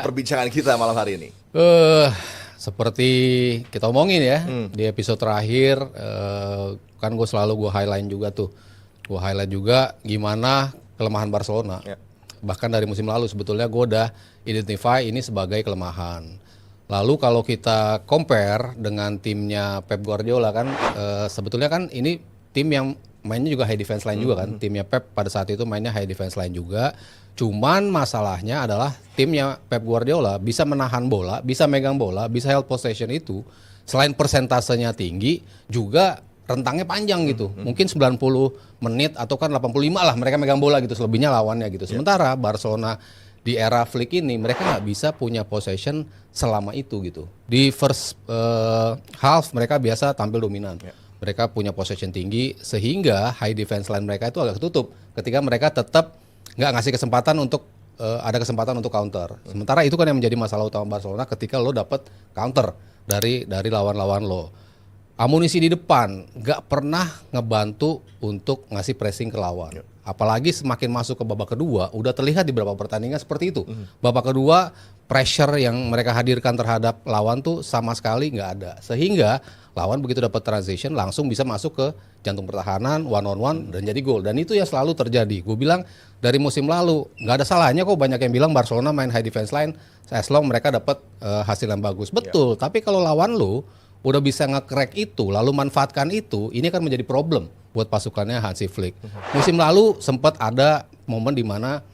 perbincangan kita malam hari ini? Eh, Seperti kita omongin ya di episode terakhir, kan gue selalu gue highlight juga tuh, gue highlight juga gimana kelemahan Barcelona. Ya. Bahkan dari musim lalu sebetulnya gue udah identify ini sebagai kelemahan. Lalu kalau kita compare dengan timnya Pep Guardiola kan, sebetulnya kan ini tim yang mainnya juga high defense line juga kan. Timnya Pep pada saat itu mainnya high defense line juga. Cuman masalahnya adalah timnya Pep Guardiola bisa menahan bola, bisa megang bola, bisa held possession itu. Selain persentasenya tinggi, juga rentangnya panjang gitu. Mungkin 90 menit atau kan 85 lah mereka megang bola gitu, selebihnya lawannya gitu. Sementara Barcelona di era Flick ini mereka nggak bisa punya possession selama itu gitu. Di first half mereka biasa tampil dominan. Mereka punya possession tinggi sehingga high defense line mereka itu agak ketutup ketika mereka tetap nggak ngasih kesempatan untuk ada kesempatan untuk counter. Sementara itu kan yang menjadi masalah utama Barcelona ketika lo dapet counter dari lawan-lawan lo. Amunisi di depan nggak pernah ngebantu untuk ngasih pressing ke lawan. Apalagi semakin masuk ke babak kedua, udah terlihat di beberapa pertandingan seperti itu. Babak kedua pressure yang mereka hadirkan terhadap lawan tuh sama sekali nggak ada. Sehingga lawan begitu dapat transition langsung bisa masuk ke jantung pertahanan, one on one dan jadi gol. Dan itu yang selalu terjadi. Gue bilang dari musim lalu nggak ada salahnya kok banyak yang bilang Barcelona main high defense line as long mereka dapat hasil yang bagus. Betul, tapi kalau lawan lu udah bisa nge-crack itu, lalu manfaatkan itu, ini akan menjadi problem buat pasukannya Hansi Flick. Musim lalu sempat ada momen di mana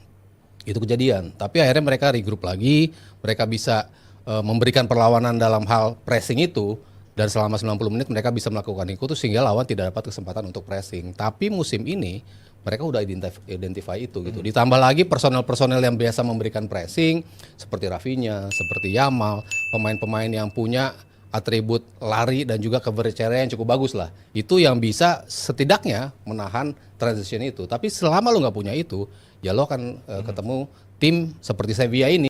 itu kejadian, tapi akhirnya mereka regroup lagi, mereka bisa memberikan perlawanan dalam hal pressing itu, dan selama 90 menit mereka bisa melakukan itu sehingga lawan tidak dapat kesempatan untuk pressing. Tapi musim ini mereka udah identify itu gitu. Ditambah lagi personel-personel yang biasa memberikan pressing seperti Rafinha, seperti Yamal, pemain-pemain yang punya atribut lari dan juga coverage area yang cukup bagus lah. Itu yang bisa setidaknya menahan transition itu. Tapi selama lo nggak punya itu, ya lo akan ketemu tim seperti Sevilla ini.